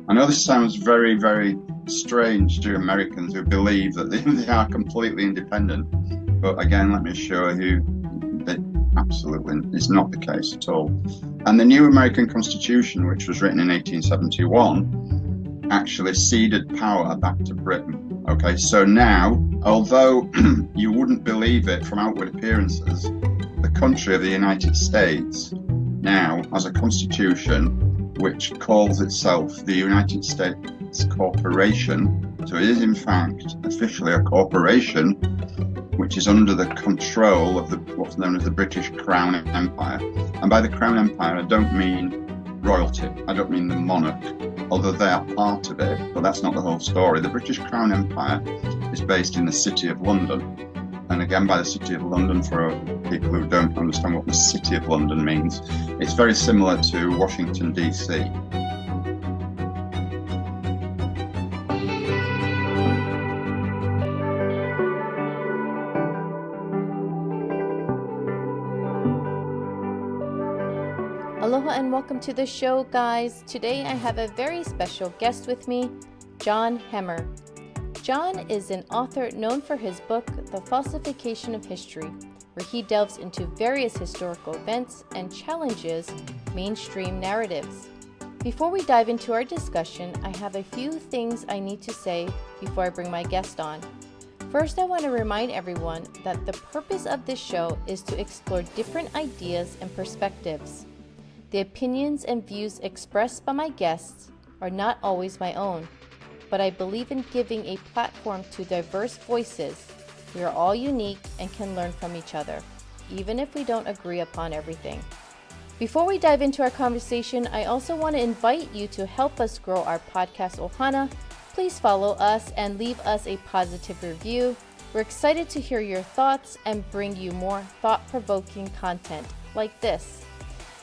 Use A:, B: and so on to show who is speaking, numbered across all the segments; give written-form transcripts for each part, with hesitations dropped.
A: I know this sounds very, very strange to Americans who believe that they are completely independent, but again, let me assure you that absolutely is not the case at all. And the new American Constitution, which was written in 1871, actually ceded power back to Britain. Okay, so now, although you wouldn't believe it from outward appearances, the country of the United States now has a constitution which calls itself the United States Corporation. So it is in fact officially a corporation which is under the control of what's known as the British Crown Empire. And by the Crown Empire, I don't mean royalty, I don't mean the monarch, although they are part of it, but that's not the whole story. The British Crown Empire is based in the City of London. And again, by the City of London, for people who don't understand what the City of London means, it's very similar to Washington, D.C.
B: Aloha and welcome to the show, guys. Today I have a very special guest with me, John Hemmer. John is an author known for his book, The Falsification of History, where he delves into various historical events and challenges mainstream narratives. Before we dive into our discussion, I have a few things I need to say before I bring my guest on. First, I want to remind everyone that the purpose of this show is to explore different ideas and perspectives. The opinions and views expressed by my guests are not always my own, but I believe in giving a platform to diverse voices. We are all unique and can learn from each other, even if we don't agree upon everything. Before we dive into our conversation, I also want to invite you to help us grow our podcast Ohana. Please follow us and leave us a positive review. We're excited to hear your thoughts and bring you more thought-provoking content like this.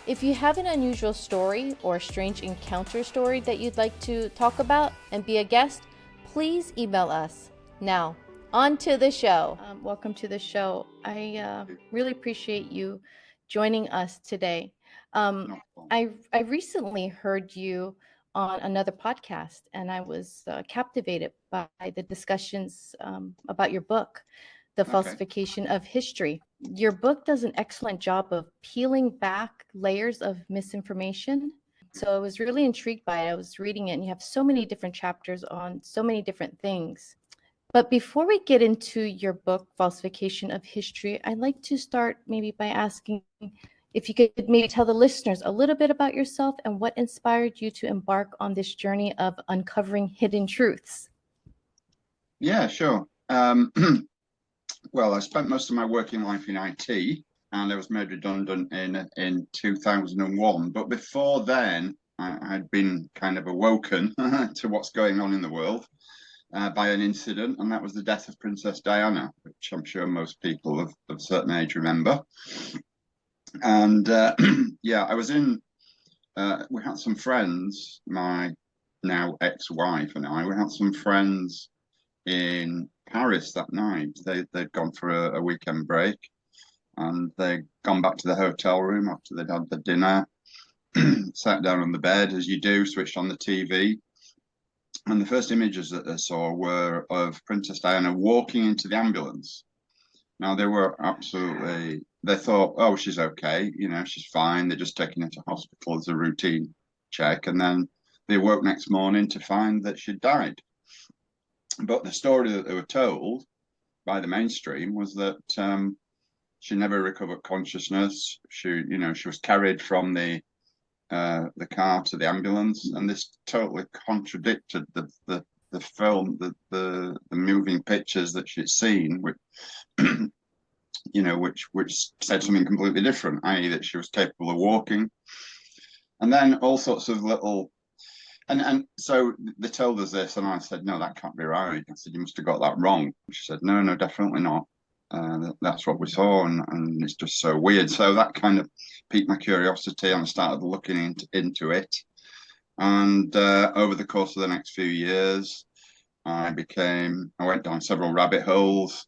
B: If you have an unusual story or strange encounter story that you'd like to talk about and be a guest, please email us. Now, on to the show. Welcome to the show. I really appreciate you joining us today. I recently heard you on another podcast, and I was captivated by the discussions about your book, The Falsification of History. Your book does an excellent job of peeling back layers of misinformation. So I was really intrigued by it. I was reading it, and you have so many different chapters on so many different things. But before we get into your book, Falsification of History, I'd like to start maybe by asking if you could maybe tell the listeners a little bit about yourself and what inspired you to embark on this journey of uncovering hidden truths.
A: Yeah, sure. Well, I spent most of my working life in IT, and I was made redundant in 2001. But before then, I'd been kind of awoken to what's going on in the world by an incident, and that was the death of Princess Diana, which I'm sure most people of a certain age remember. And yeah, I was in, we had some friends, my now ex-wife and I, we had some friends in Paris that night. They'd gone for a weekend break, and they'd gone back to the hotel room after they'd had the dinner, sat down on the bed as you do, switched on the TV, and the first images that they saw were of Princess Diana walking into the ambulance. Now they were they thought, oh, she's okay, she's fine, they're just taking her to hospital as a routine check, and then they woke next morning to find that she'd died. But the story that they were told by the mainstream was that she never recovered consciousness. She was carried from the car to the ambulance, and this totally contradicted the film, the moving pictures that she'd seen, which which said something completely different, i.e., that she was capable of walking, and then all sorts of little. And so they told us this, and I said, no, that can't be right. I said, you must have got that wrong. She said, no, definitely not. That's what we saw, and it's just so weird. So that kind of piqued my curiosity, and I started looking into it. And over the course of the next few years, I went down several rabbit holes,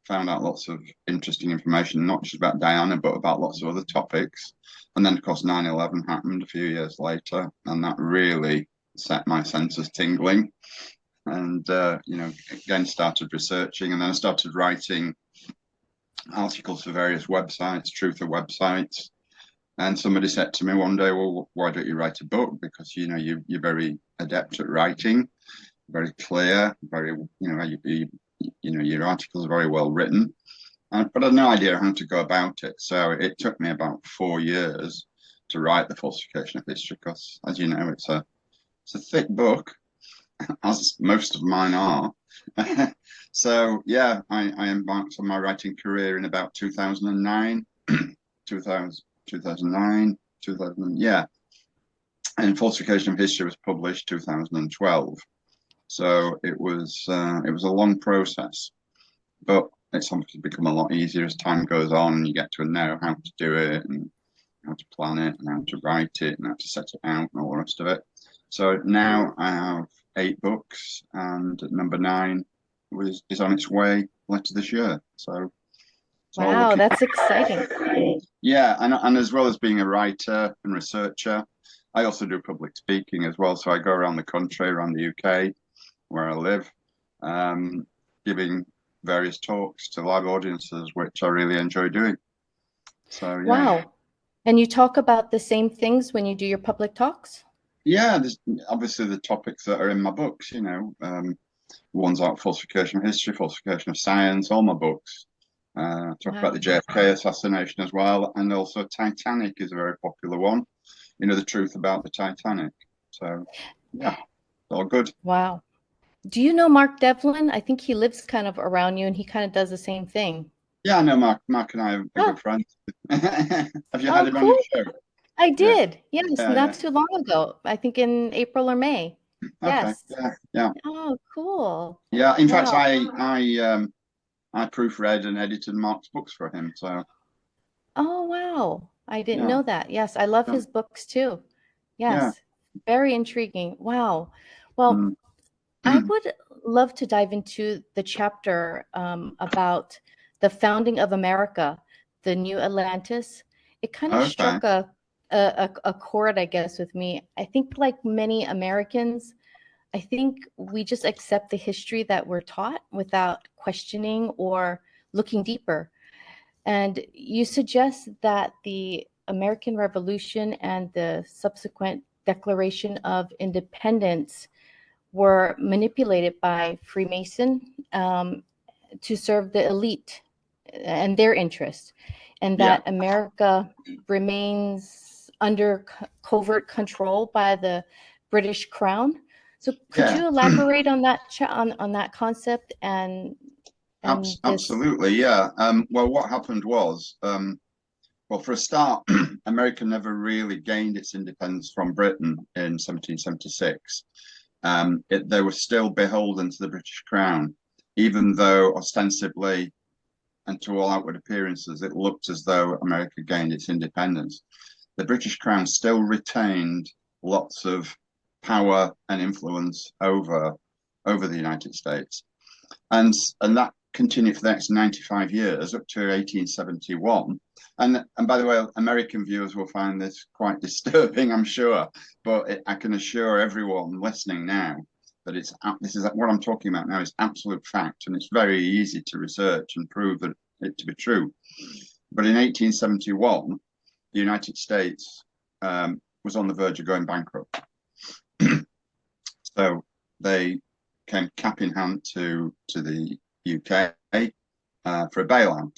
A: found out lots of interesting information, not just about Diana, but about lots of other topics. And then, of course, 9/11 happened a few years later, and that really set my senses tingling, and again started researching, and then I started writing articles for various websites, truther websites. And somebody said to me one day, well, why don't you write a book? Because, you're very adept at writing, very clear, very, your articles are very well written. But I had no idea how to go about it. So it took me about 4 years to write The Falsification of History, because, as you know, it's a thick book, as most of mine are. So, yeah, I embarked on my writing career in about 2009, 2009, yeah. And Falsification of History was published 2012. So it was a long process, but it's obviously become a lot easier as time goes on, and you get to know how to do it, and how to plan it, and how to write it, and how to set it out, and all the rest of it. So now I have 8 books, and number 9 is on its way later this year. So
B: wow, that's exciting.
A: Yeah, and as well as being a writer and researcher, I also do public speaking as well. So I go around the country, around the UK, where I live, giving various talks to live audiences, which I really enjoy doing. So yeah.
B: Wow. And you talk about the same things when you do your public talks?
A: Yeah, there's obviously the topics that are in my books, ones like Falsification of History, Falsification of Science, all my books. Talk about the JFK assassination as well, and also Titanic is a very popular one. The truth about the Titanic. So yeah, it's all good.
B: Wow. Do you know Mark Devlin? I think he lives kind of around you, and he kind of does the same thing.
A: Yeah, I know Mark. Mark and I are good friends. Have you had him on your show?
B: I did. Yes,
A: Yeah,
B: not too long ago. I think in April or May. Yes.
A: Okay. Yeah.
B: Oh, cool.
A: Yeah. In fact, I proofread and edited Mark's books for him. So.
B: Oh, wow. I didn't know that. Yes, I love his books too. Yes. Very intriguing. Wow. Well, I would love to dive into the chapter about the founding of America, the new Atlantis. It kind of struck a chord, I guess, with me. I think, like many Americans, I think we just accept the history that we're taught without questioning or looking deeper. And you suggest that the American Revolution and the subsequent Declaration of Independence were manipulated by Freemason to serve the elite and their interests, and that America remains under covert control by the British Crown. So could you elaborate on that on that concept and
A: absolutely, yeah. Well, what happened was, well, for a start, America never really gained its independence from Britain in 1776. They were still beholden to the British Crown, even though ostensibly and to all outward appearances, it looked as though America gained its independence. The British Crown still retained lots of power and influence over the United States. And that continued for the next 95 years, up to 1871. And by the way, American viewers will find this quite disturbing, I'm sure, but I can assure everyone listening now that this is what I'm talking about now is absolute fact, and it's very easy to research and prove it to be true. But in 1871, the United States was on the verge of going bankrupt. So they came cap in hand to the UK for a bailout.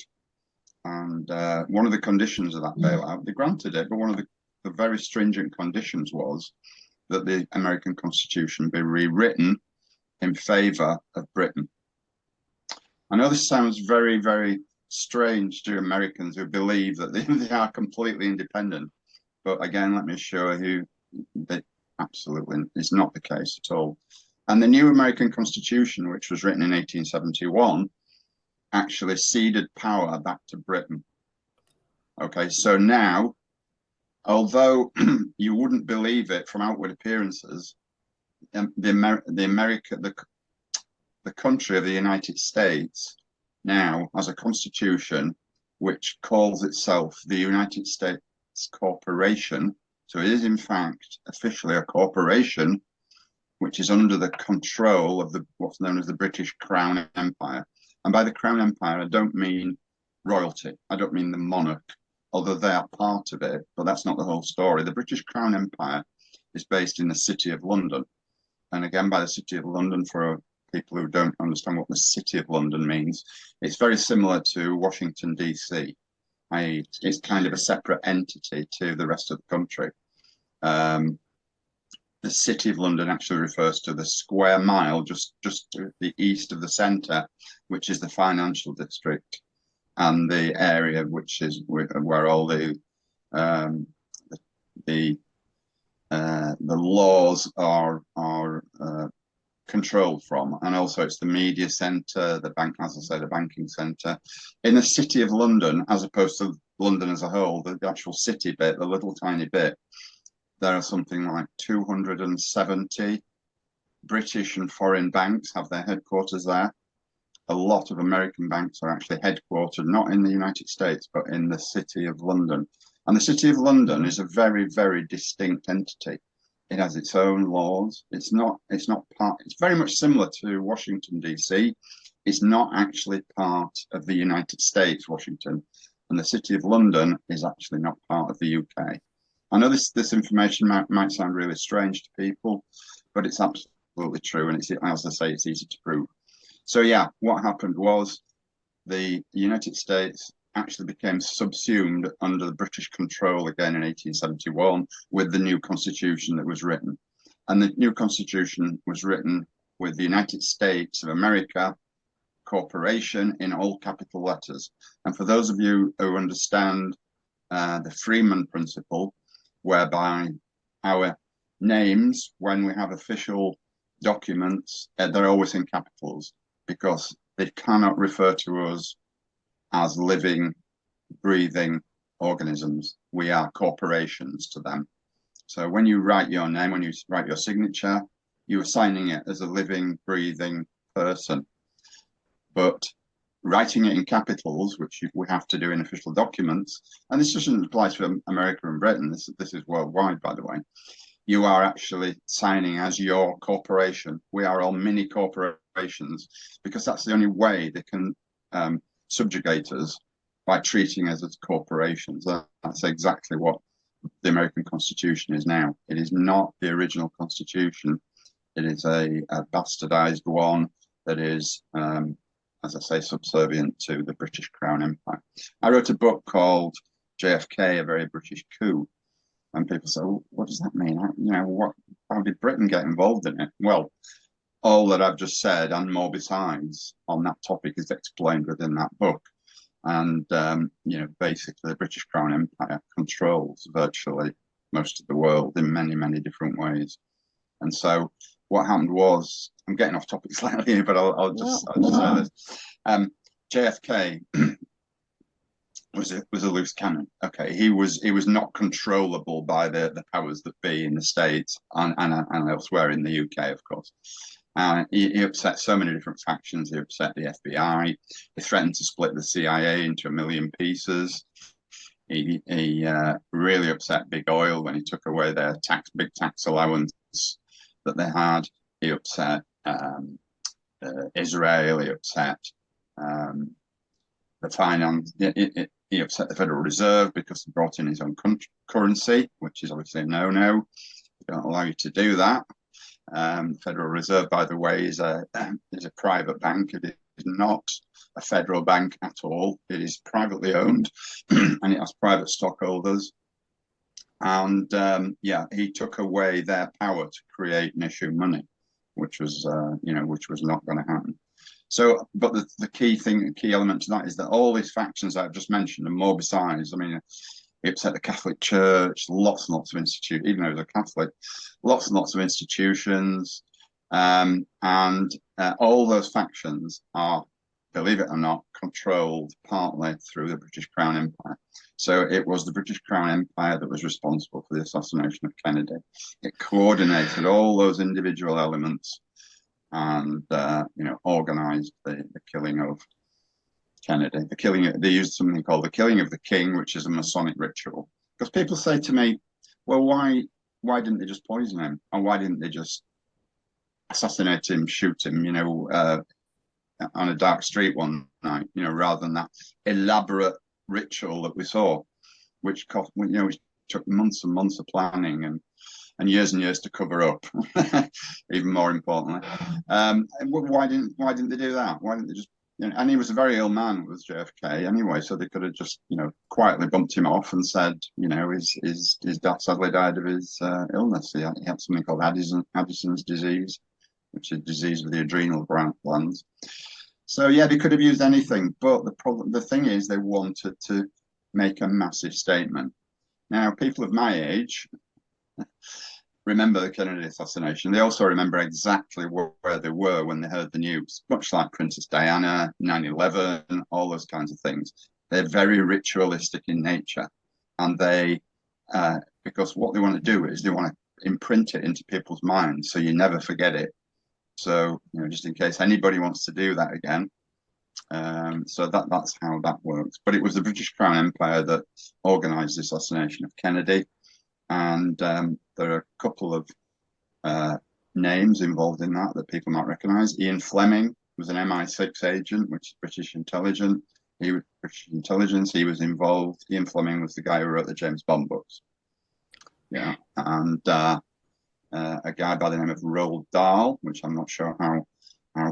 A: And one of the conditions of that bailout, they granted it, but one of the very stringent conditions was that the American Constitution be rewritten in favor of Britain. I know this sounds very, very strange to Americans who believe that they are completely independent, but again, let me assure you that absolutely is not the case at all. And the new American Constitution, which was written in 1871, actually ceded power back to Britain. Okay, so now, although you wouldn't believe it from outward appearances, the country of the United States now has a constitution which calls itself the United States Corporation. So it is in fact officially a corporation, which is under the control of what's known as the British Crown Empire. And by the Crown Empire, I don't mean royalty. I don't mean the monarch, although they are part of it, but that's not the whole story. The British Crown Empire is based in the City of London. And again, by the City of London, for people who don't understand what the City of London means, it's very similar to Washington, D.C. It's kind of a separate entity to the rest of the country. The City of London actually refers to the square mile just to the east of the centre, which is the financial district, and the area which is where all the laws are controlled from, and also it's the media centre, the bank, as I say, the banking centre. In the City of London, as opposed to London as a whole, the actual city bit, the little tiny bit, there are something like 270 British and foreign banks have their headquarters there. A lot of American banks are actually headquartered not in the United States, but in the City of London. And the City of London is a very, very distinct entity. It has its own laws. It's very much similar to Washington, D.C. It's not actually part of the United States, Washington. And the City of London is actually not part of the UK. I know this information might sound really strange to people, but it's absolutely true. And it's, as I say, it's easy to prove. So yeah, what happened was the United States actually became subsumed under the British control again in 1871 with the new constitution that was written. And the new constitution was written with the United States of America Corporation in all capital letters. And for those of you who understand the Freeman principle, whereby our names, when we have official documents, they're always in capitals, because they cannot refer to us as living, breathing organisms. We are corporations to them. So when you write your name, when you write your signature, you are signing it as a living, breathing person. But writing it in capitals, which we have to do in official documents, and this doesn't apply to America and Britain, this is worldwide, by the way, you are actually signing as your corporation. We are all mini corporations, because that's the only way they can subjugate us, by treating us as corporations. That's exactly what the American Constitution is now. It is not the original Constitution. It is a bastardized one that is, as I say, subservient to the British Crown Empire. I wrote a book called JFK, A Very British Coup. And people say, well, what does that mean? How did Britain get involved in it? Well, all that I've just said and more besides on that topic is explained within that book. And, basically the British Crown Empire controls virtually most of the world in many, many different ways. And so what happened was, I'm getting off topic slightly here, but I'll just say this. JFK was a loose cannon. Okay, he was not controllable by the powers that be in the States and elsewhere in the UK, of course. He upset so many different factions. He upset the FBI. He threatened to split the CIA into a million pieces. He really upset big oil when he took away their big tax allowance that they had. He upset Israel. He upset the finance. He upset the Federal Reserve because he brought in his own currency, which is obviously a no-no. They don't allow you to do that. Federal Reserve, by the way, is a private bank. It is not a federal bank at all. It is privately owned, and it has private stockholders. And he took away their power to create and issue money, which was not going to happen. So, but the key element to that is that all these factions I've just mentioned and more besides. I mean, he upset the Catholic Church, lots and lots of institutions, even though he was a Catholic, lots and lots of institutions. And all those factions are, believe it or not, controlled partly through the British Crown Empire. So it was the British Crown Empire that was responsible for the assassination of Kennedy. It coordinated all those individual elements and, organized the killing of Kennedy. They used something called the killing of the king, which is a Masonic ritual. Because people say to me, well, why didn't they just poison him? And why didn't they just assassinate him, shoot him, on a dark street one night, rather than that elaborate ritual that we saw, which cost, which took months and months of planning and years to cover up. Even more importantly, why didn't they do that? Why didn't they just? And he was a very ill man, was JFK anyway, so they could have just quietly bumped him off and said, his dad sadly died of his illness. He had something called Addison's disease, which is a disease of the adrenal glands. So yeah, they could have used anything, but the thing is, they wanted to make a massive statement. Now, people of my age remember the Kennedy assassination. They also remember exactly where they were when they heard the news, much like Princess Diana, 9/11, all those kinds of things. They're very ritualistic in nature, and because what they want to do is they want to imprint it into people's minds so you never forget it. So, just in case anybody wants to do that again. So that's how that works. But it was the British Crown Empire that organized the assassination of Kennedy. And there are a couple of names involved in that people might recognize. Ian Fleming was an MI6 agent, which is British intelligence. He was involved. Ian Fleming was the guy who wrote the James Bond books. Yeah. And a guy by the name of Roald Dahl, which I'm not sure how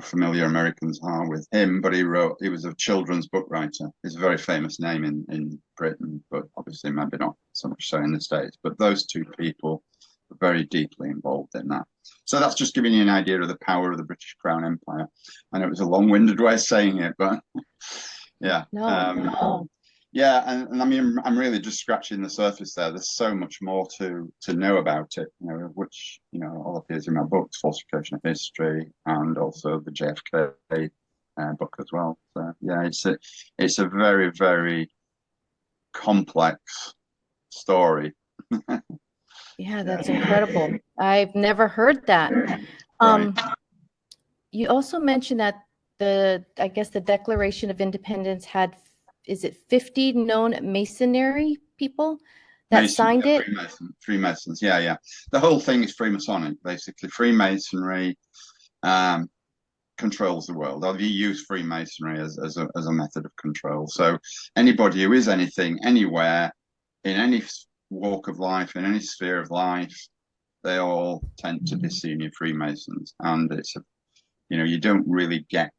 A: familiar Americans are with him, but he was a children's book writer. He's a very famous name in Britain, but obviously maybe not so much so in the States. But those two people were very deeply involved in that. So that's just giving you an idea of the power of the British Crown Empire. I know it was a long-winded way of saying it, but yeah.
B: No.
A: Yeah, and I mean, I'm really just scratching the surface there. There's so much more to know about it, which, all appears in my books, Falsification of History, and also the JFK book as well. So yeah, it's a very, very complex story.
B: Yeah, that's incredible. I've never heard that.
A: Right.
B: You also mentioned that the Declaration of Independence had, is it 50 known Masonry people that signed it?
A: Freemasons, yeah. The whole thing is Freemasonic, basically. Freemasonry controls the world. Or you use Freemasonry as a method of control. So anybody who is anything, anywhere, in any walk of life, in any sphere of life, they all tend to be senior Freemasons. And it's you don't really get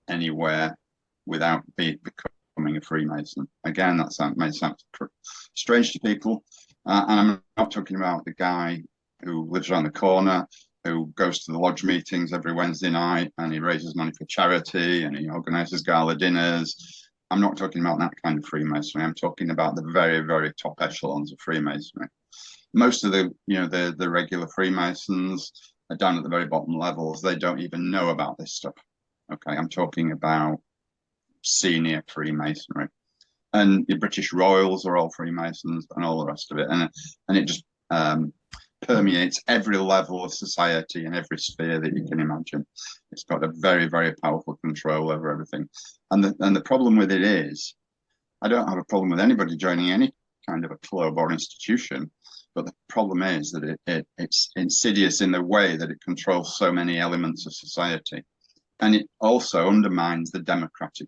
A: anywhere without becoming a Freemason. Again, that may sound strange to people, and I'm not talking about the guy who lives around the corner, who goes to the lodge meetings every Wednesday night and he raises money for charity and he organizes gala dinners. I'm not talking about that kind of Freemasonry. I'm talking about the very, very top echelons of Freemasonry. Most of the regular Freemasons are down at the very bottom levels. They don't even know about this stuff. Okay, I'm talking about senior Freemasonry, and the British Royals are all Freemasons and all the rest of it, and it just permeates every level of society and every sphere that you can imagine. It's got a very, very powerful control over everything, and the problem with it is, I don't have a problem with anybody joining any kind of a club or institution, but the problem is that it's insidious in the way that it controls so many elements of society, and it also undermines the democratic.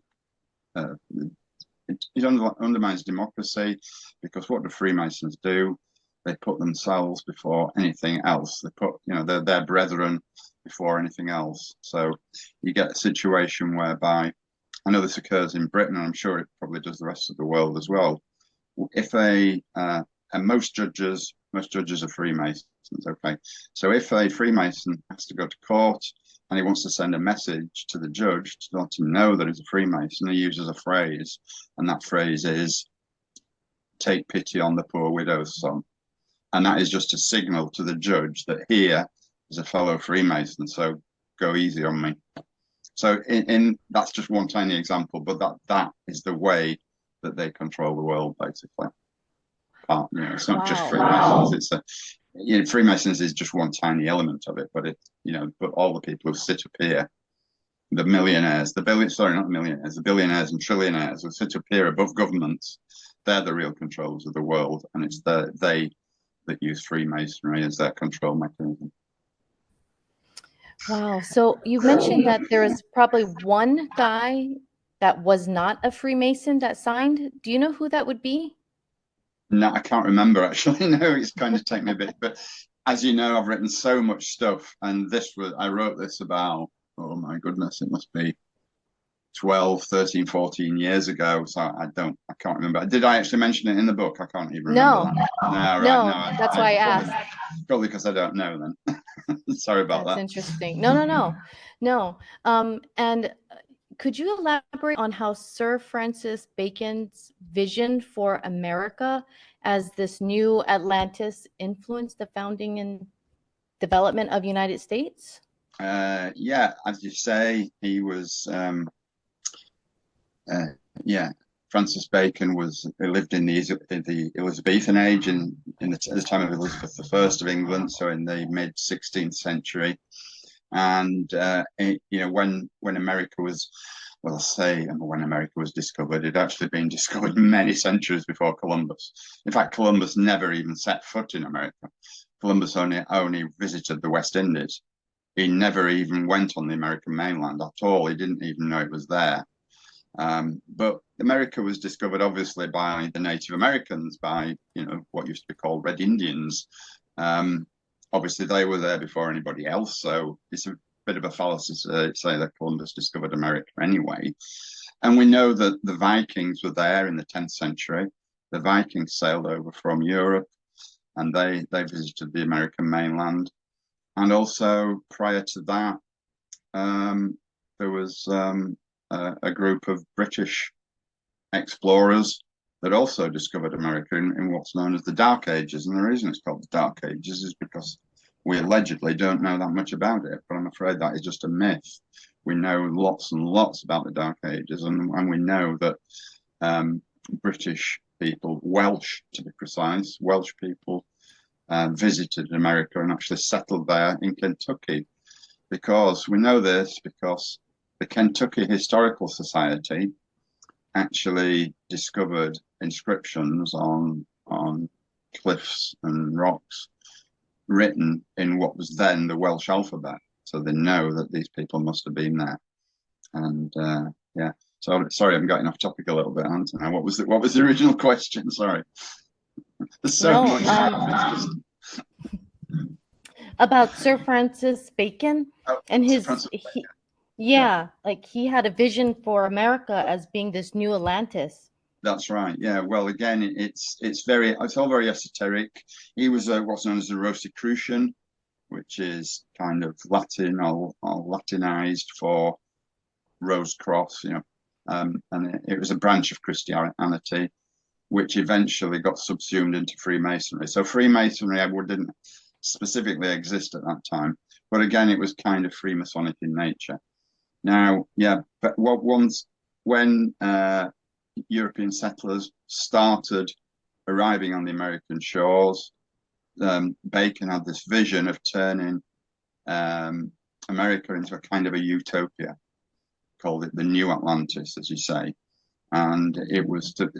A: It undermines democracy, because what do Freemasons do? They put themselves before anything else. They put their brethren before anything else. So you get a situation whereby, I know this occurs in Britain, and I'm sure it probably does the rest of the world as well. If and most judges are Freemasons. Okay, so if a Freemason has to go to court and he wants to send a message to the judge to let him know that he's a Freemason, he uses a phrase, and that phrase is, "Take pity on the poor widow's son." And that is just a signal to the judge that here is a fellow Freemason, so go easy on me. So that's just one tiny example, but that is the way that they control the world, basically. It's not just Freemasons. It's Freemasons is just one tiny element of it, but but all the people who sit up here, the millionaires, the billionaires and trillionaires who sit up here above governments, they're the real controllers of the world, and it's they that use Freemasonry as their control mechanism.
B: Wow. So you mentioned that there is probably one guy that was not a Freemason that signed. Do you know who that would be?
A: No, I can't remember actually. No, it's kind of taken me a bit. But as you know, I've written so much stuff, and I wrote this about, oh my goodness, it must be 12, 13, 14 years ago. So I can't remember. Did I actually mention it in the book? I can't even remember
B: No,
A: that. No, right.
B: no,
A: No,
B: that's why I
A: probably,
B: asked.
A: probably because I don't know then. Sorry about
B: That's
A: that.
B: interesting. No, no, no, no. And could you elaborate on how Sir Francis Bacon's vision for America as this new Atlantis influenced the founding and development of United States?
A: Yeah, as you say, he was, uh, yeah, Francis Bacon he lived in the Elizabethan age at the time of Elizabeth I of England, so in the mid 16th century. And when America was, well, I say when America was discovered, it had actually been discovered many centuries before Columbus. In fact, Columbus never even set foot in America. Columbus only visited the West Indies. He never even went on the American mainland at all. He didn't even know it was there. But America was discovered obviously by the Native Americans, by what used to be called Red Indians. Obviously, they were there before anybody else, so it's a bit of a fallacy to say that Columbus discovered America anyway. And we know that the Vikings were there in the 10th century. The Vikings sailed over from Europe, and they visited the American mainland. And also prior to that, there was a group of British explorers that also discovered America in what's known as the Dark Ages. And the reason it's called the Dark Ages is because we allegedly don't know that much about it, but I'm afraid that is just a myth. We know lots and lots about the Dark Ages, and we know that British people, Welsh to be precise, Welsh people visited America and actually settled there in Kentucky. Because we know this because the Kentucky Historical Society actually discovered inscriptions on cliffs and rocks written in what was then the Welsh alphabet. So they know that these people must have been there. And yeah, so sorry, I'm getting off topic a little bit, aren't I? What was the original question? Sorry. There's so much.
B: About Sir Francis Bacon and
A: Yeah,
B: like he had a vision for America as being this new Atlantis.
A: that's right. Yeah. Well, again, it's all very esoteric. He was what's known as a Rosicrucian, which is kind of Latin or Latinized for Rose Cross, and it was a branch of Christianity, which eventually got subsumed into Freemasonry. So Freemasonry didn't specifically exist at that time, but again, it was kind of Freemasonic in nature. Now, yeah, but when European settlers started arriving on the American shores, Bacon had this vision of turning America into a kind of a utopia, called it the New Atlantis, as you say, and it was to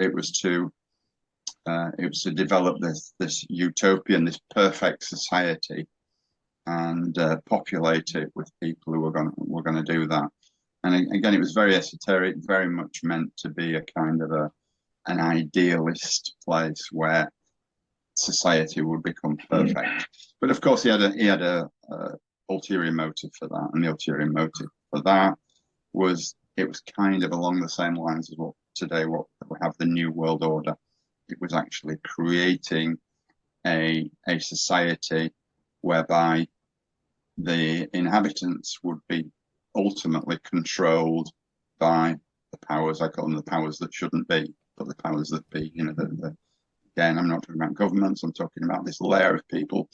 A: develop this utopian, this perfect society, and populate it with people who were going to do that. And again, it was very esoteric, very much meant to be a kind of an idealist place where society would become perfect. But of course, he had a ulterior motive for that, and the ulterior motive for that was it was kind of along the same lines as what we have the New World Order. It was actually creating a society whereby the inhabitants would be ultimately controlled by the powers, I call them the powers that shouldn't be, but the powers that be. Again, I'm not talking about governments, I'm talking about this layer of people,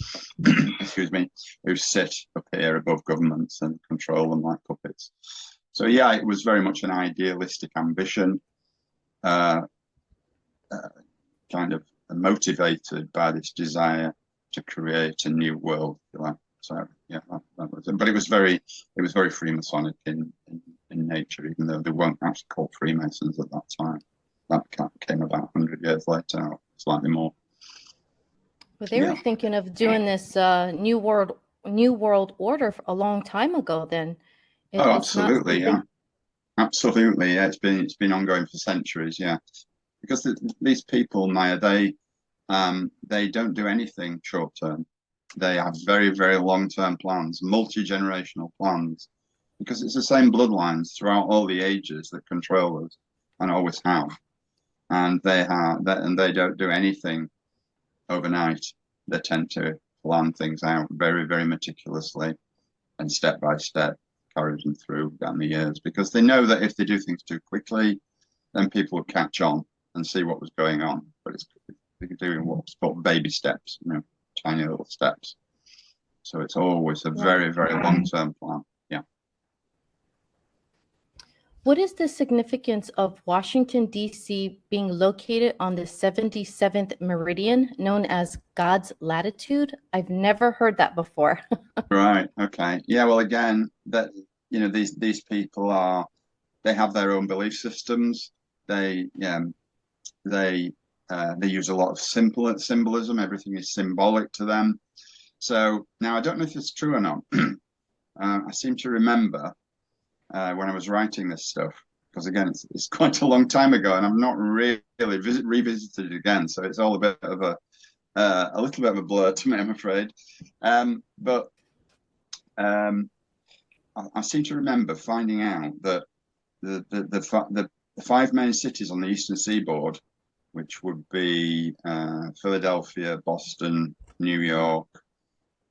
A: excuse me, who sit up here above governments and control them like puppets. So yeah, it was very much an idealistic ambition, kind of motivated by this desire to create a new world, if you like. So yeah, that was it. But it was very Freemasonic in nature, even though they weren't actually called Freemasons at that time. That came about 100 years later, or slightly more.
B: Well, they were thinking of doing this new New World Order a long time ago. Then
A: Oh,
B: it's not
A: absolutely, yeah,
B: something.
A: absolutely, yeah. It's been ongoing for centuries, yeah. Because these people, Maya, they don't do anything short term. They have very, very long term plans, multi-generational plans, because it's the same bloodlines throughout all the ages that control us and always have. And they don't do anything overnight. They tend to plan things out very, very meticulously and step by step, carry them through down the years, because they know that if they do things too quickly, then people will catch on and see what was going on. But they're doing what's called baby steps, tiny little steps. So it's always a
B: Yeah.
A: very, very long-term plan. Yeah.
B: What is the significance of Washington, D.C. being located on the 77th meridian, known as God's latitude? I've never heard that before.
A: Right. Okay. Yeah. Well, again, these people they have their own belief systems. They use a lot of symbolism. Everything is symbolic to them. So now I don't know if it's true or not. I seem to remember when I was writing this stuff, because again, it's quite a long time ago, and I've not really revisited it again. So it's all a bit of a little bit of a blur to me, I'm afraid. But I seem to remember finding out that the five main cities on the eastern seaboard, which would be Philadelphia, Boston, New York.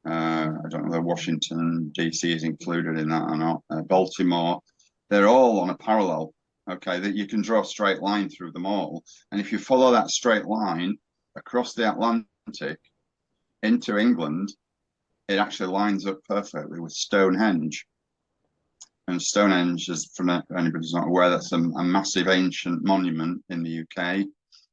A: I don't know whether Washington, D.C. is included in that or not. Baltimore, they're all on a parallel, okay, that you can draw a straight line through them all. And if you follow that straight line across the Atlantic into England, it actually lines up perfectly with Stonehenge. And Stonehenge, is, for anybody who's not aware, that's a massive ancient monument in the UK,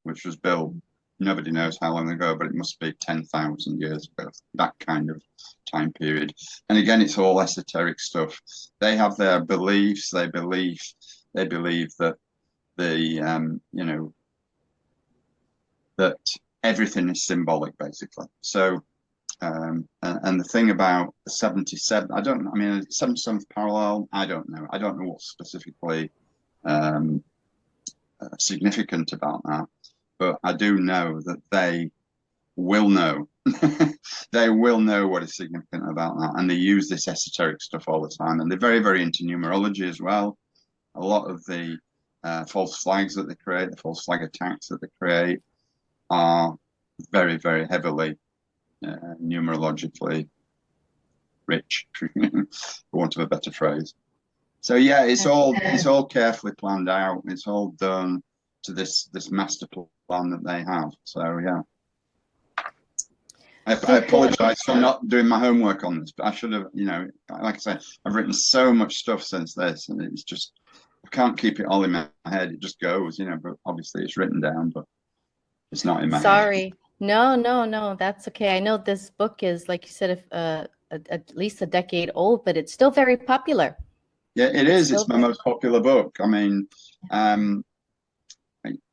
A: which was built, nobody knows how long ago, but it must be 10,000 years ago, that kind of time period. And again, it's all esoteric stuff. They have their beliefs. They believe that that everything is symbolic, basically. So, and the thing about the 77, 77th parallel, I don't know what's specifically significant about that. But I do know that they will know. They will know what is significant about that. And they use this esoteric stuff all the time. And they're very, very into numerology as well. A lot of the false flags that they create, the false flag attacks that they create, are very, very heavily numerologically rich, for want of a better phrase. So yeah, it's all carefully planned out. It's all done to this master plan that they have. So yeah, I apologize for not doing my homework on this, but I should have. Like I said, I've written so much stuff since this, and it's just I can't keep it all in my head. It just goes, but obviously it's written down, but it's not in my head.
B: Sorry. No, that's okay. I know this book is, like you said, at least a decade old, but it's still very popular.
A: Yeah, it is. It's my most popular book. I mean,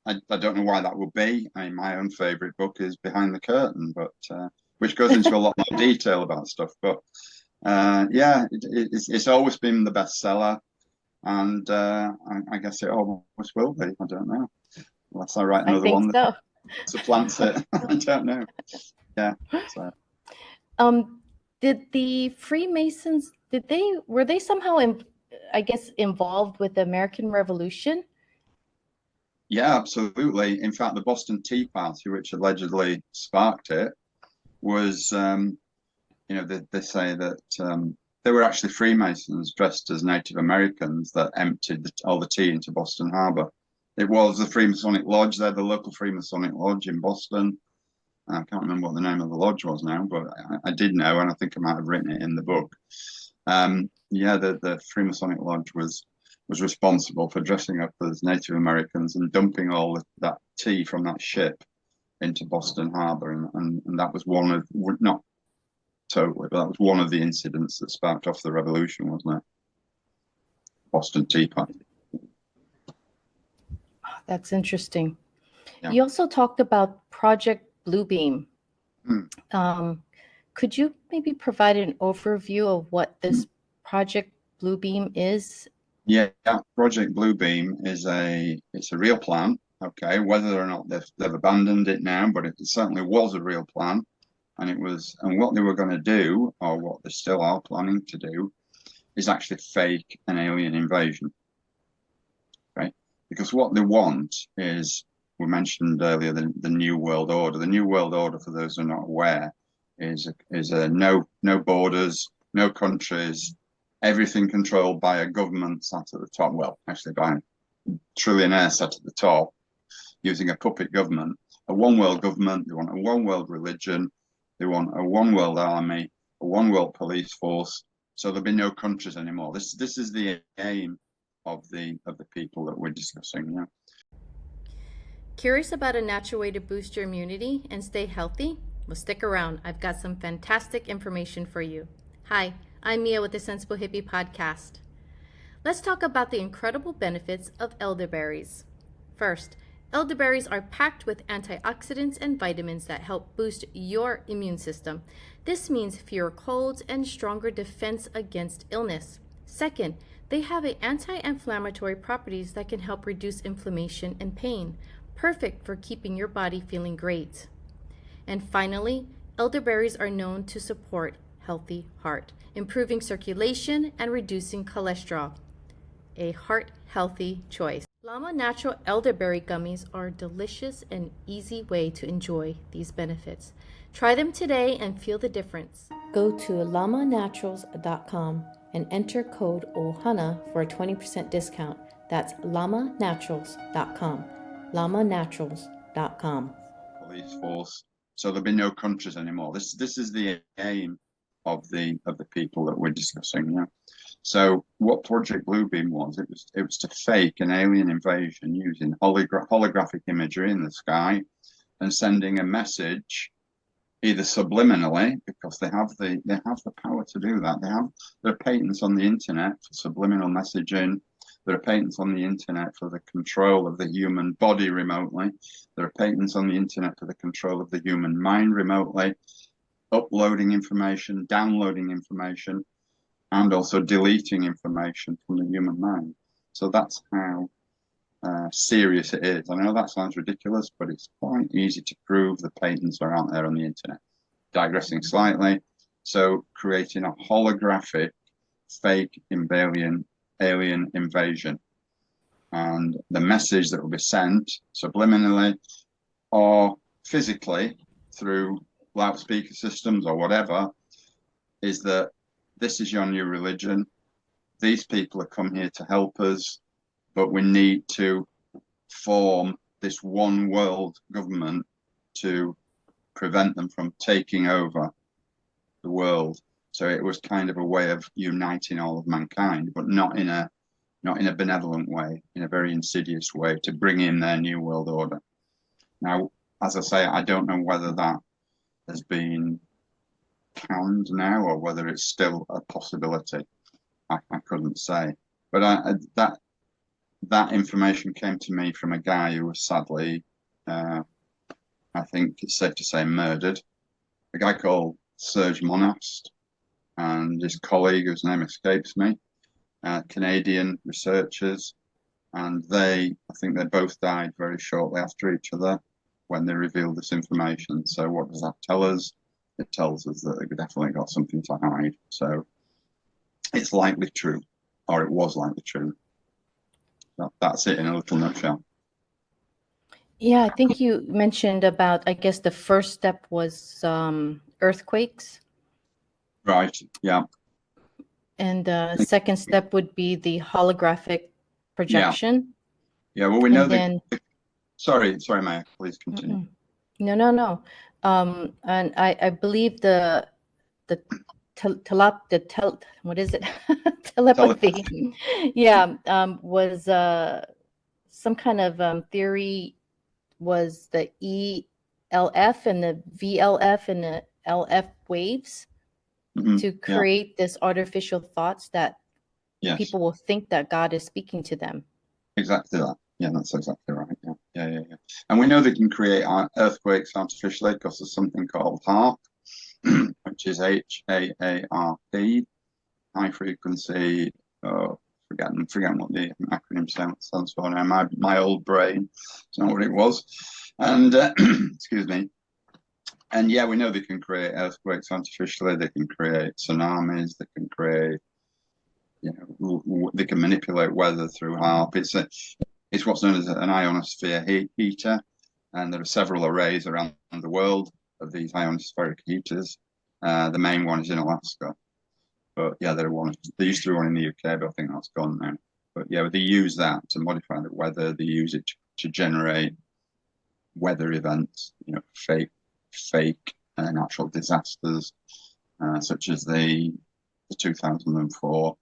A: I don't know why that would be. I mean, my own favorite book is Behind the Curtain, but which goes into a lot more detail about stuff. But yeah, it's always been the bestseller, and I guess it always will be. I don't know, unless I write another one that supplants it. I don't know. Yeah. So.
B: Did the Freemasons? Were they somehow, involved with the American Revolution?
A: Yeah, absolutely. In fact, the Boston Tea Party, which allegedly sparked it, was, they say that they were actually Freemasons dressed as Native Americans that emptied all the tea into Boston Harbor. It was the Freemasonic Lodge. They're the local Freemasonic Lodge in Boston. I can't remember what the name of the lodge was now, but I did know, and I think I might have written it in the book. Yeah, the Freemasonic Lodge was responsible for dressing up as Native Americans and dumping all that tea from that ship into Boston Harbor, and that was one of, not totally, but that was one of the incidents that sparked off the revolution, wasn't it? Boston Tea Party.
B: That's interesting.
A: Yeah.
B: You also talked about Project Bluebeam. Could you maybe provide an overview of what this Project Bluebeam is?
A: Yeah, Project Bluebeam it's a real plan. Okay, whether or not they've abandoned it now, but it certainly was a real plan, and what they were going to do, or what they still are planning to do, is actually fake an alien invasion. Okay, because what they want is, we mentioned earlier, the New World Order. The New World Order, for those who are not aware, is no borders, no countries, everything controlled by a government sat at the top. Well, actually by a trillionaire sat at the top, using a puppet government, a one world government. They want a one world religion. They want a one world army, a one world police force. So there'll be no countries anymore. This is the aim of the people that we're discussing. Yeah.
B: Curious about a natural way to boost your immunity and stay healthy? Well, stick around. I've got some fantastic information for you. Hi, I'm Mia with the Sensible Hippie Podcast. Let's talk about the incredible benefits of elderberries. First, elderberries are packed with antioxidants and vitamins that help boost your immune system. This means fewer colds and stronger defense against illness. Second, they have anti-inflammatory properties that can help reduce inflammation and pain, perfect for keeping your body feeling great. And finally, elderberries are known to support healthy heart, improving circulation and reducing cholesterol. A heart-healthy choice. Llama Natural Elderberry Gummies are a delicious and easy way to enjoy these benefits. Try them today and feel the difference. Go to llamanaturals.com and enter code OHANA for a 20% discount. That's llamanaturals.com. llamanaturals.com.
A: Police force. So there'll be no countries anymore. This is the aim of the people that we're discussing. Yeah. So what Project Bluebeam was, it was to fake an alien invasion using holographic imagery in the sky and sending a message, either subliminally, because they have the power to do that. There are patents on the internet for subliminal messaging. There are patents on the internet for the control of the human body remotely. There are patents on the internet for the control of the human mind remotely, uploading information, downloading information, and also deleting information from the human mind. So that's how serious it is. I know that sounds ridiculous, but it's quite easy to prove. The patents are out there on the internet. Digressing slightly, so creating a holographic fake alien invasion, and the message that will be sent subliminally or physically through loudspeaker systems or whatever is that this is your new religion. These people have come here to help us, but we need to form this one world government to prevent them from taking over the world. So it was kind of a way of uniting all of mankind, but not in a benevolent way, in a very insidious way, to bring in their new world order. Now, as I say, I don't know whether that has been canned now or whether it's still a possibility. I couldn't say. But that information came to me from a guy who was sadly, I think it's safe to say, murdered. A guy called Serge Monast, and his colleague, whose name escapes me, Canadian researchers, and I think they both died very shortly after each other when they revealed this information. So what does that tell us? It tells us that they've definitely got something to hide. So it's likely true, or it was likely true. That's it in a little nutshell.
B: Yeah, I think you mentioned about, I guess the first step was earthquakes.
A: Right, yeah.
B: And the second step would be the holographic projection.
A: Yeah, well, we know
B: that.
A: Sorry, Maya, please continue.
B: No. And I believe what is it? Telepathy. Yeah, was some kind of theory, was the ELF and the VLF and the LF waves to create this artificial thoughts that people will think that God is speaking to them.
A: Exactly that. Yeah, that's exactly right. Yeah. And we know they can create earthquakes artificially because there's something called HAARP, which is HAARP, high frequency. Oh, forgetting what the acronym stands for now. My old brain, it's not what it was. And excuse me. And yeah, we know they can create earthquakes artificially. They can create tsunamis. They can create, they can manipulate weather through HAARP. It's what's known as an ionosphere heater, and there are several arrays around the world of these ionospheric heaters. The main one is in Alaska, but yeah, there used to be one in the UK, but I think that's gone now. But yeah, they use that to modify the weather. They use it to generate weather events, fake natural disasters, such as the 2004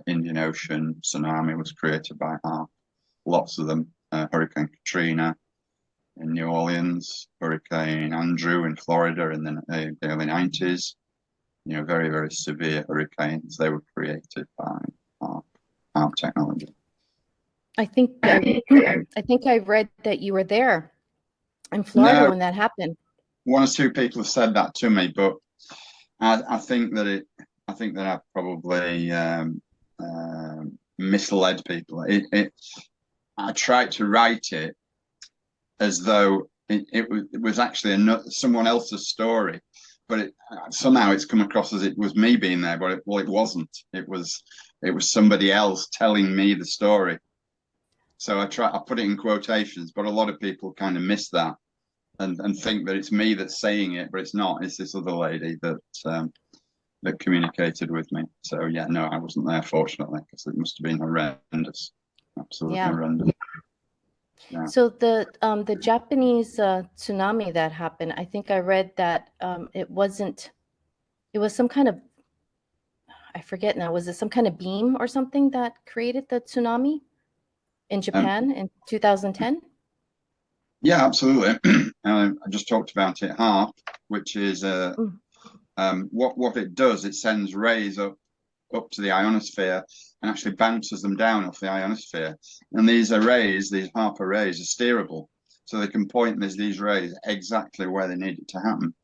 A: Indian Ocean tsunami was created by HAARP. Lots of them. Hurricane Katrina in New Orleans, Hurricane Andrew in Florida in the early 90s. Very, very severe hurricanes. They were created by HAARP technology.
B: I think I read that you were there in Florida when that happened.
A: One or two people have said that to me, but I think that I've probably misled people. I tried to write it as though it was actually someone else's story, but somehow it's come across as it was me being there. But it wasn't. It was somebody else telling me the story. So I put it in quotations, but a lot of people kind of miss that and think that it's me that's saying it, but it's not. It's this other lady that communicated with me. So yeah, no, I wasn't there, fortunately, because it must have been horrendous, absolutely horrendous. Yeah.
B: So the Japanese tsunami that happened, I think I read that it was some kind of, I forget now, was it some kind of beam or something that created the tsunami in Japan in 2010?
A: Yeah, absolutely. I just talked about it, HAARP, which is what it does. It sends rays up to the ionosphere and actually bounces them down off the ionosphere. And these HAARP arrays, are steerable, so they can point these rays exactly where they need it to happen.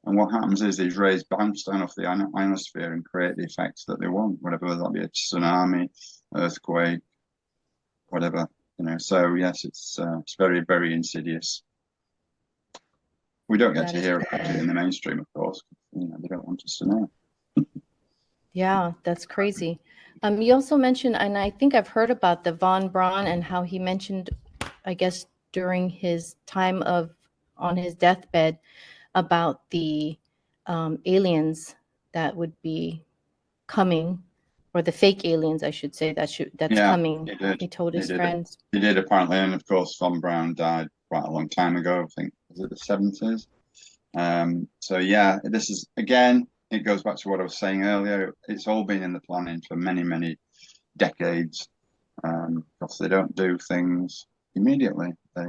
A: And what happens is these rays bounce down off the ionosphere and create the effects that they want, whatever that be, a tsunami, earthquake, whatever. So yes, it's very, very insidious. We don't get to hear about it in the mainstream, of course. They don't want us to know.
B: Yeah, that's crazy. You also mentioned, and I think I've heard about the Von Braun and how he mentioned, I guess, during his time on his deathbed, about the aliens that would be coming, or the fake aliens, I should say, that's coming. He told his friends.
A: He did, apparently, and of course, Von Braun died quite a long time ago. I think, was it the 70s? So yeah, this is, again, it goes back to what I was saying earlier. It's all been in the planning for many, many decades. Because they don't do things immediately; they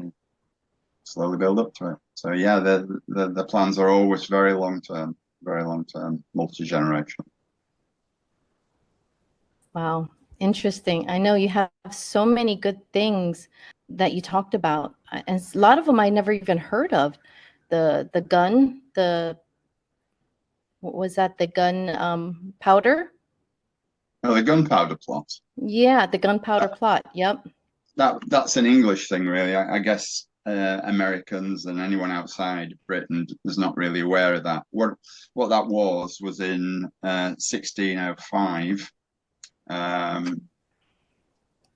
A: slowly build up to it. So yeah, the plans are always very long term, multi-generational.
B: Wow, interesting. I know you have so many good things that you talked about, and a lot of them I never even heard of. The gun, what was that? The gun powder?
A: Oh, the gunpowder plot.
B: Yeah, the gunpowder plot. Yep.
A: That's an English thing, really. I guess Americans and anyone outside Britain is not really aware of that. What that was in 1605.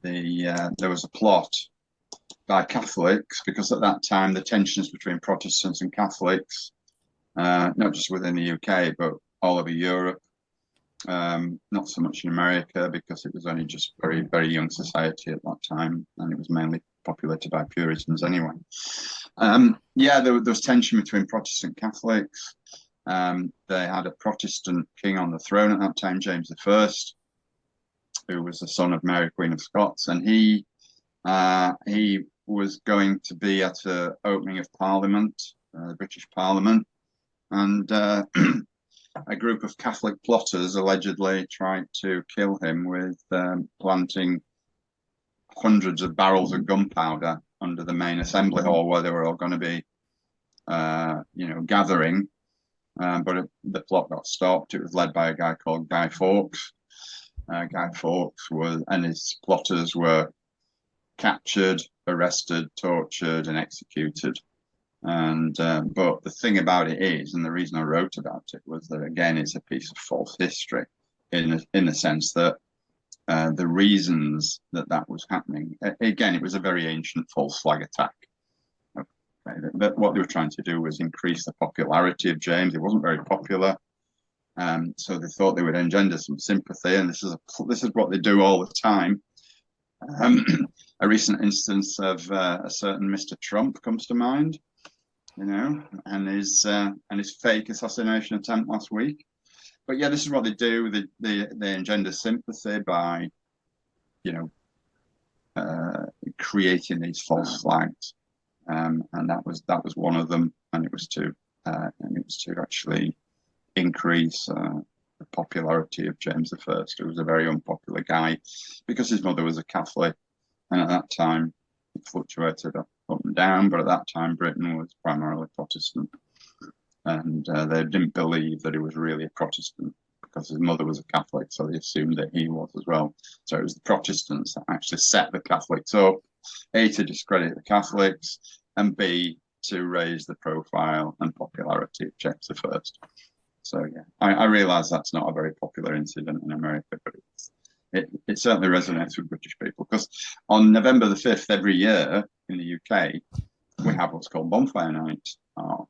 A: There was a plot by Catholics, because at that time the tensions between Protestants and Catholics, not just within the UK but all over Europe, not so much in America because it was only just very, very young society at that time, and it was mainly populated by Puritans anyway. There was tension between Protestant Catholics. They had a Protestant king on the throne at that time, James I, who was the son of Mary, Queen of Scots, and he was going to be at the opening of Parliament, the British Parliament, and a group of Catholic plotters allegedly tried to kill him with planting hundreds of barrels of gunpowder under the main assembly hall where they were all going to be, gathering. but the plot got stopped. It was led by a guy called Guy Fawkes. Guy Fawkes and his plotters were captured, arrested, tortured, and executed. And but the thing about it is, and the reason I wrote about it was that again, it's a piece of false history, in the sense that the reasons that was happening. Again, it was a very ancient false flag attack. Okay, that what they were trying to do was increase the popularity of James. He wasn't very popular. So they thought they would engender some sympathy, and this is what they do all the time. A recent instance of a certain Mr. Trump comes to mind, and his fake assassination attempt last week. But yeah, this is what they do. They engender sympathy by, creating these false flags, and that was one of them, and it was to actually increase the popularity of James I, who was a very unpopular guy because his mother was a Catholic, and at that time it fluctuated up and down, but at that time Britain was primarily Protestant, and they didn't believe that he was really a Protestant because his mother was a Catholic, so they assumed that he was as well. So it was the Protestants that actually set the Catholics up, A, to discredit the Catholics, and B, to raise the profile and popularity of James I. So yeah, I realise that's not a very popular incident in America, but it certainly resonates with British people, because on November the 5th every year in the UK, we have what's called Bonfire Night, or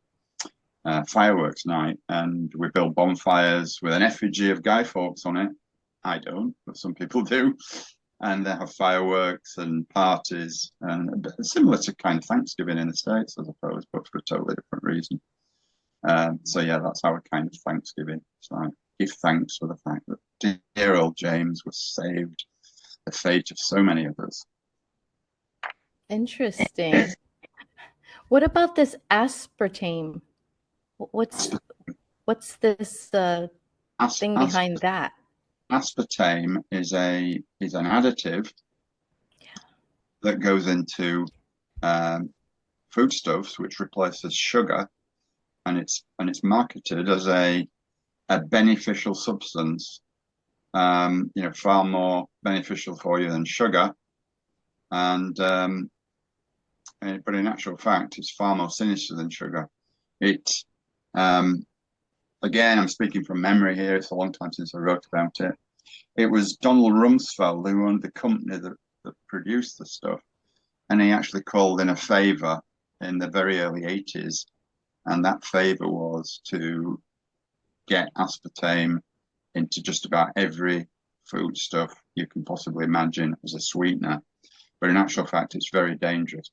A: fireworks night, and we build bonfires with an effigy of Guy Fawkes on it. I don't, but some people do. And they have fireworks and parties, and similar to kind of Thanksgiving in the States, I suppose, but for a totally different reason. So yeah, that's our kind of Thanksgiving. So I give thanks for the fact that dear old James was saved the fate of so many of us.
B: Interesting. What about this aspartame? What's this thing behind that?
A: Aspartame is an additive that goes into foodstuffs, which replaces sugar, and it's marketed as a beneficial substance, far more beneficial for you than sugar, and but in actual fact, it's far more sinister than sugar. Again, I'm speaking from memory here. It's a long time since I wrote about it. It was Donald Rumsfeld who owned the company that produced the stuff, and he actually called in a favor in the very early 80s, and that favor was to get aspartame into just about every foodstuff you can possibly imagine as a sweetener. But in actual fact, it's very dangerous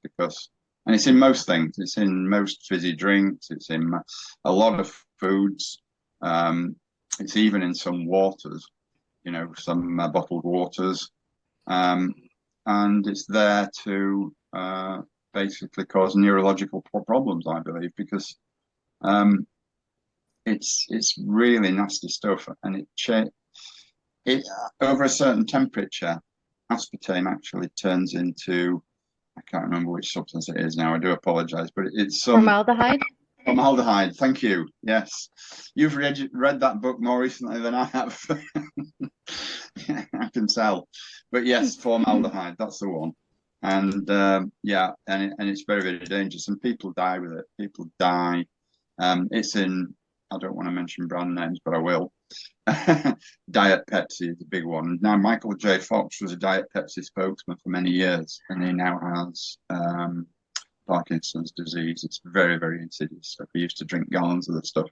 A: and it's in most things. It's in most fizzy drinks. It's in a lot of foods. It's even in some waters, some bottled waters. And it's there to basically cause neurological problems, I believe, because it's really nasty stuff. And it over a certain temperature, aspartame actually turns into, I can't remember which substance it is now. I do apologize, but it's some
B: formaldehyde.
A: Formaldehyde. Thank you. Yes, you've read that book more recently than I have. I can tell, but yes, formaldehyde. That's the one. And yeah, and it's very, very dangerous, and people die with it. People die. It's in. I don't want to mention brand names, but I will. Diet Pepsi is a big one. Now, Michael J. Fox was a Diet Pepsi spokesman for many years, and he now has Parkinson's disease. It's very, very insidious stuff. He used to drink gallons of the stuff,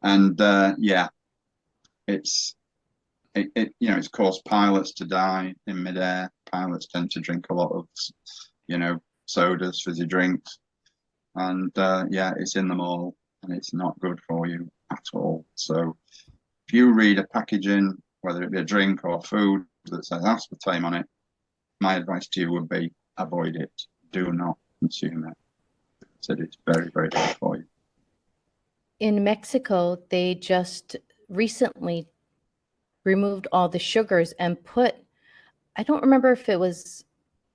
A: and yeah, it's caused pilots to die in midair. Pilots tend to drink a lot of, sodas, fizzy drinks, and yeah, it's in them all, and it's not good for you at all. So if you read a packaging, whether it be a drink or food, that says aspartame on it, my advice to you would be avoid it. Do not consume it. So it's very, very bad for you.
B: In Mexico, they just recently removed all the sugars and put, I don't remember if it was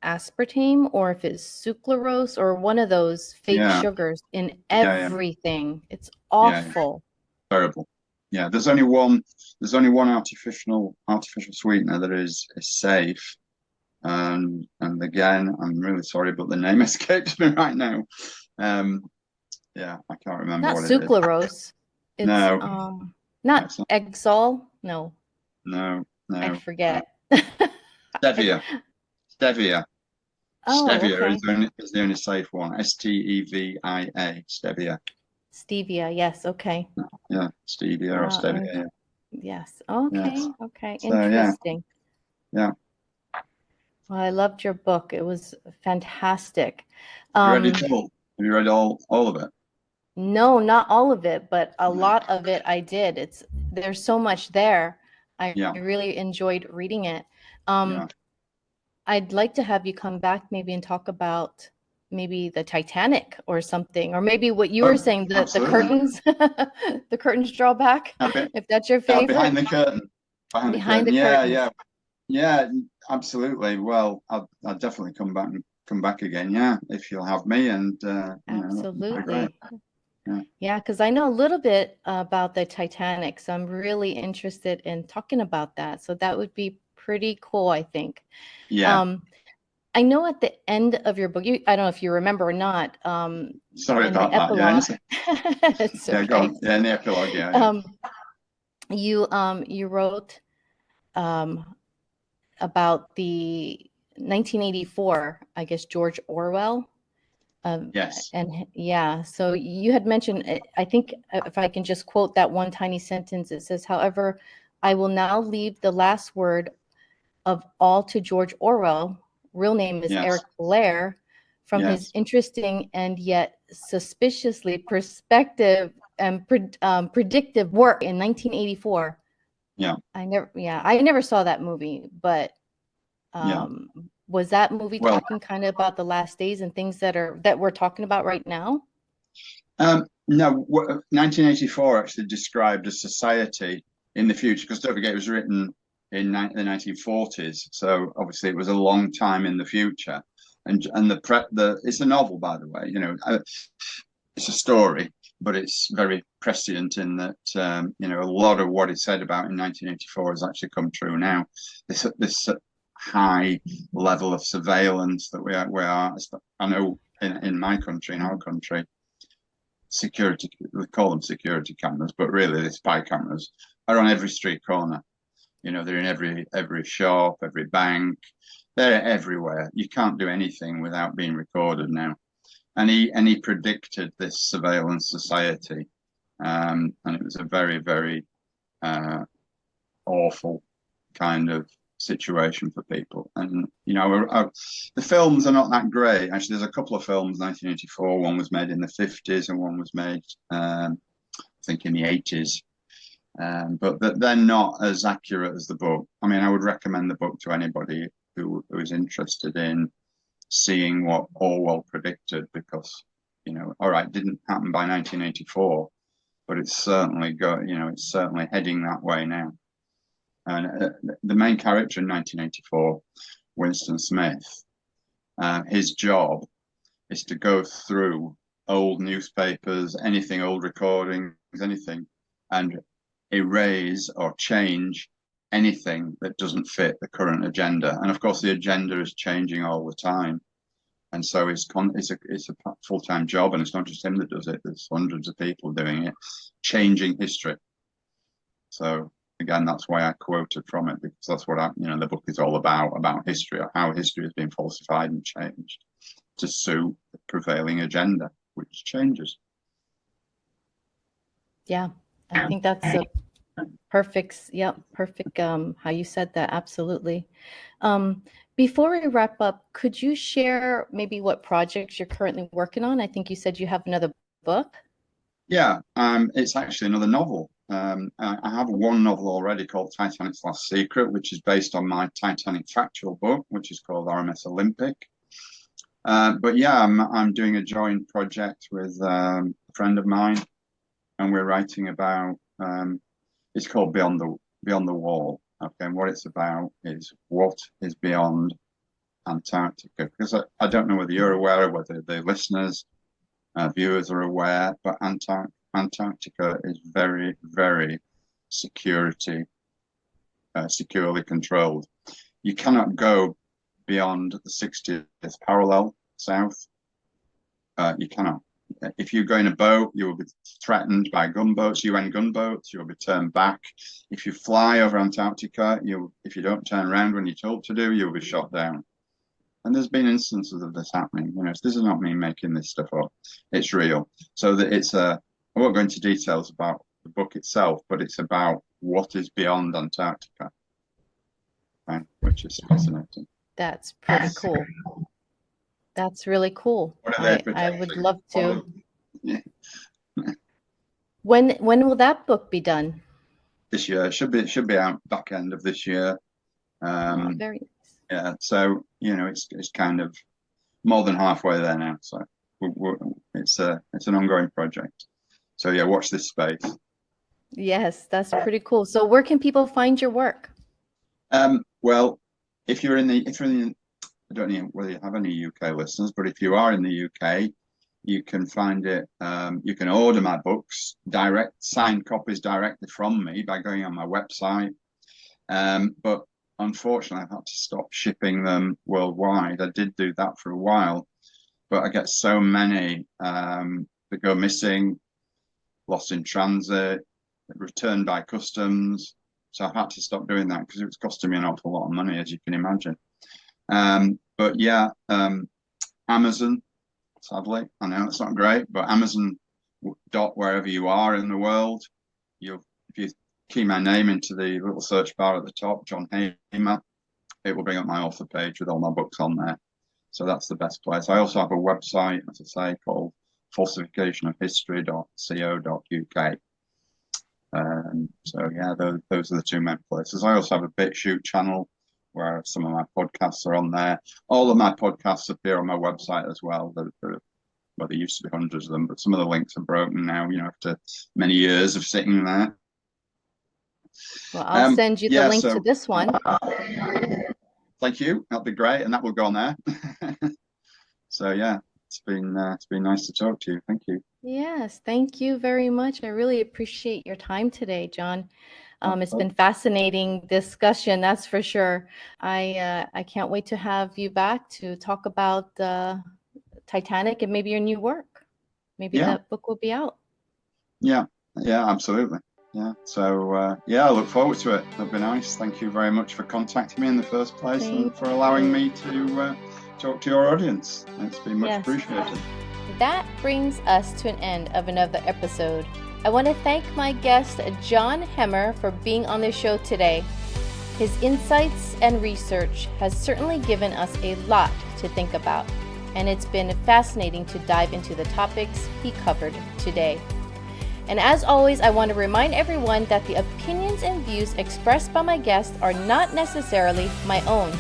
B: aspartame or if it's sucralose or one of those fake sugars in everything. It's awful.
A: Terrible. Yeah, there's only one. There's only one artificial sweetener that is safe. And again, I'm really sorry, but the name escapes me right now. Yeah, I can't remember
B: Not
A: what it is.
B: sucralose. It's
A: No,
B: not
A: it's not.
B: Exol. No,
A: No,
B: I
A: no.
B: forget.
A: Stevia. Stevia.
B: Oh,
A: Stevia
B: okay.
A: is the only safe one. Stevia. Stevia.
B: Stevia. Yes. Okay.
A: Yeah, stevia or
B: Wow.
A: stevia.
B: And
A: Yeah.
B: yes.
A: Yes.
B: Okay. Okay.
A: So yeah,
B: Interesting.
A: yeah.
B: Well, I loved your book. It was fantastic.
A: You read
B: Um,
A: it all? Have you read all of it?
B: no, not all of it, but a
A: No.
B: lot of it I did. There's so much there. I
A: Yeah,
B: really enjoyed reading it.
A: yeah.
B: I'd like to have you come back maybe and talk about maybe the Titanic or something, or maybe what you were
A: Oh,
B: saying, the
A: absolutely.
B: curtains, the curtains draw back,
A: Yeah,
B: if that's your
A: yeah, behind
B: favorite.
A: the curtain. Behind the
B: Behind
A: curtain.
B: the
A: Yeah,
B: curtains.
A: yeah, yeah. Absolutely. Well, I'll definitely come back again. Yeah, if you'll have me, and that'd be great.
B: Absolutely.
A: Yeah,
B: Yeah, because I know a little bit about the Titanic, so I'm really interested in talking about that. So that would be pretty cool, I think.
A: yeah.
B: Um, I know at the end of your book, I don't know if you remember or not,
A: Sorry
B: in the
A: about that. Yeah,
B: epilogue, it's
A: yeah. Go
B: okay.
A: on. Yeah, in the epilogue. Yeah, yeah.
B: Um, you wrote um, about the 1984, I guess George Orwell. Um,
A: Yes.
B: and yeah, so you had mentioned, I think if I can just quote that one tiny sentence, it says, however, I will now leave the last word of all to George Orwell. Real name is
A: Yes.
B: Eric Blair, from his
A: Yes.
B: interesting and yet suspiciously perspective and predictive work in 1984.
A: Yeah.
B: I never saw that movie, but
A: Yeah.
B: was that movie
A: Well,
B: talking kind of about the last days and things that we're talking about right now?
A: no. 1984 actually described a society in the future, because don't forget it was written in the 1940s. So obviously it was a long time in the future. And the it's a novel, by the way. It's a story, but it's very prescient in that a lot of what it said about in 1984 has actually come true now. This high level of surveillance that we are. I know in my country, in our country, security, we call them security cameras, but really the spy cameras are on every street corner. They're in every shop, every bank. They're everywhere. You can't do anything without being recorded now. And he predicted this surveillance society, and it was a very, very awful kind of situation for people. And the films are not that great. Actually, there's a couple of films. 1984. One was made in the 50s, and one was made, I think, in the 80s. But they're not as accurate as the book. I mean, I would recommend the book to anybody who is interested in seeing what Orwell predicted, because all right, it didn't happen by 1984, but it's certainly it's certainly heading that way now. And the main character in 1984, Winston Smith, his job is to go through old newspapers, anything, old recordings, anything, and erase or change anything that doesn't fit the current agenda. And of course, the agenda is changing all the time. And so it's a full-time job, and it's not just him that does it. There's hundreds of people doing it, changing history. So again, that's why I quoted from it, because that's what the book is all about history, or how history has been falsified and changed to suit the prevailing agenda, which changes.
B: Yeah, I think that's a perfect, how you said that, absolutely. Before we wrap up, could you share maybe what projects you're currently working on? I think you said you have another book.
A: Yeah, it's actually another novel. I have one novel already called Titanic's Last Secret, which is based on my Titanic factual book, which is called RMS Olympic. But yeah, I'm doing a joint project with a friend of mine, and we're writing about. It's called Beyond the Wall. Okay, and what it's about is what is beyond Antarctica. Because I don't know whether you're aware, or whether the listeners, viewers are aware, but Antarctica is very, very securely controlled. You cannot go beyond the 60th parallel south. You cannot. If you go in a boat, you will be threatened by gunboats, UN gunboats. You will be turned back. If you fly over Antarctica, if you don't turn around when you're told to do, you'll be shot down. And there's been instances of this happening. This is not me making this stuff up. It's real. So that I won't go into details about the book itself, but it's about what is beyond Antarctica, right? Which is fascinating.
B: That's pretty cool. That's really cool. I would love to.
A: Yeah.
B: When will that book be done?
A: This year. It should be out back end of this year.
B: Very nice.
A: Yeah. So it's kind of more than halfway there now. So it's an ongoing project. So yeah, watch this space.
B: Yes, that's pretty cool. So where can people find your work?
A: Well, if you're in the I don't know whether you have any UK listeners, but if you are in the UK, you can find it. You can order my books signed copies directly from me by going on my website. But unfortunately, I've had to stop shipping them worldwide. I did do that for a while, but I get so many that go missing, lost in transit, returned by customs. So I've had to stop doing that because it was costing me an awful lot of money, as you can imagine. But yeah, Amazon, sadly, I know it's not great, but Amazon wherever you are in the world, if you key my name into the little search bar at the top, John Hamer, it will bring up my author page with all my books on there. So that's the best place. I also have a website, as I say, called falsificationofhistory.co.uk. So yeah, those are the two main places. I also have a BitChute channel where some of my podcasts are on there. All of my podcasts appear on my website as well. There used to be hundreds of them, but some of the links are broken now, after many years of sitting there.
B: Well, I'll send you the link to this one.
A: Thank you. That'd be great, and that will go on there. So yeah, it's been nice to talk to you. Thank you.
B: Yes, thank you very much. I really appreciate your time today, John. It's been fascinating discussion, that's for sure. I can't wait to have you back to talk about Titanic and maybe your new work. Maybe that book will be out. Yeah,
A: absolutely. Yeah. So I look forward to it. That'd be nice. Thank you very much for contacting me in the first place and for allowing me to talk to your audience. It's been much appreciated.
B: That brings us to an end of another episode. I want to thank my guest, John Hamer, for being on the show today. His insights and research has certainly given us a lot to think about, and it's been fascinating to dive into the topics he covered today. And as always, I want to remind everyone that the opinions and views expressed by my guests are not necessarily my own.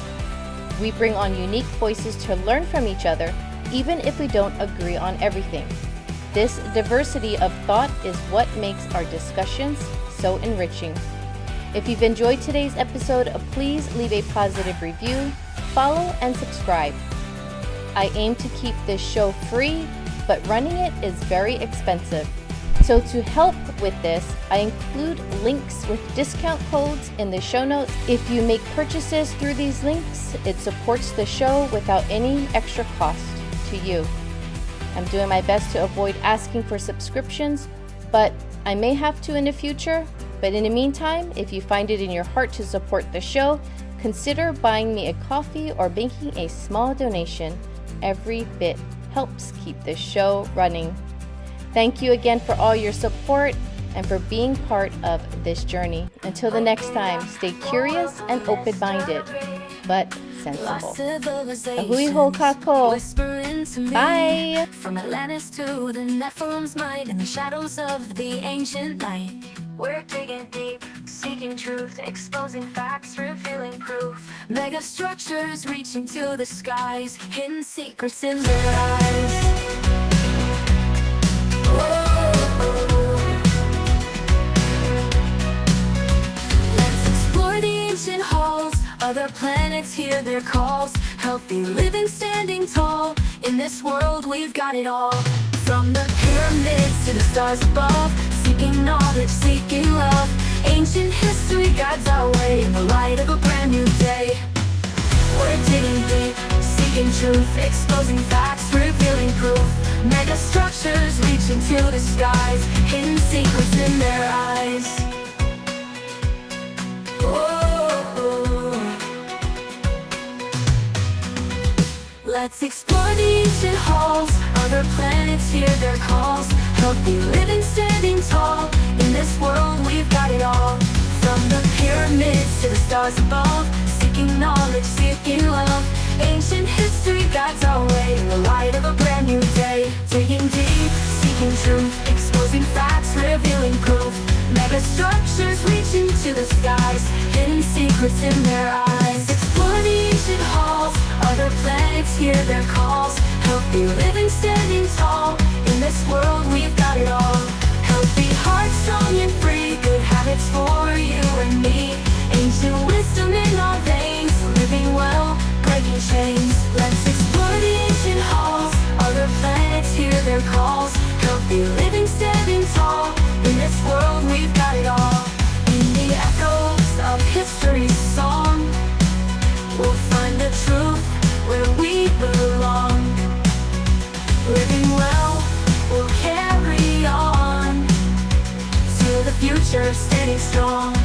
B: We bring on unique voices to learn from each other, even if we don't agree on everything. This diversity of thought is what makes our discussions so enriching. If you've enjoyed today's episode, please leave a positive review, follow, and subscribe. I aim to keep this show free, but running it is very expensive. So to help with this, I include links with discount codes in the show notes. If you make purchases through these links, it supports the show without any extra cost to you. I'm doing my best to avoid asking for subscriptions, but I may have to in the future. But in the meantime, if you find it in your heart to support the show, consider buying me a coffee or making a small donation. Every bit helps keep the show running. Thank you again for all your support and for being part of this journey. Until the next time, stay curious and open-minded, but sensible. Ahui ho kako. Bye. From Atlantis to the Nephilim's might in the shadows of the ancient night. We're digging deep, seeking truth, exposing facts, revealing proof. Mega structures reaching to the skies, hidden secrets in their eyes. Let's explore the ancient halls. Other planets hear their calls. Healthy living standing tall. In this world we've got it all.
C: From the pyramids to the stars above, seeking knowledge, seeking love. Ancient history guides our way in the light of a brand new day. We're digging deep, seeking truth, exposing facts, revealing proof. Mega structures reaching to the skies, hidden secrets in their eyes. Let's explore the ancient halls. Other planets hear their calls. Healthy living, standing tall. In this world we've got it all. From the pyramids to the stars above, seeking knowledge, seeking love. Ancient history guides our way in the light of a brand new day. Digging deep, seeking truth, exposing facts, revealing proof. Mega structures reaching to the skies, hidden secrets in their eyes. Explore the ancient halls. Other planets hear their calls. Healthy living, standing tall. In this world we've got it all. Healthy hearts, strong and free. Good habits for you and me. Ancient wisdom in our veins. Living well, breaking chains. Let's explore the ancient halls. Other planets hear their calls. Healthy living, standing tall. In this world we've got it all. In the echoes of history's song, we'll find the truth where we belong. Living well, we'll carry on to the future, standing strong.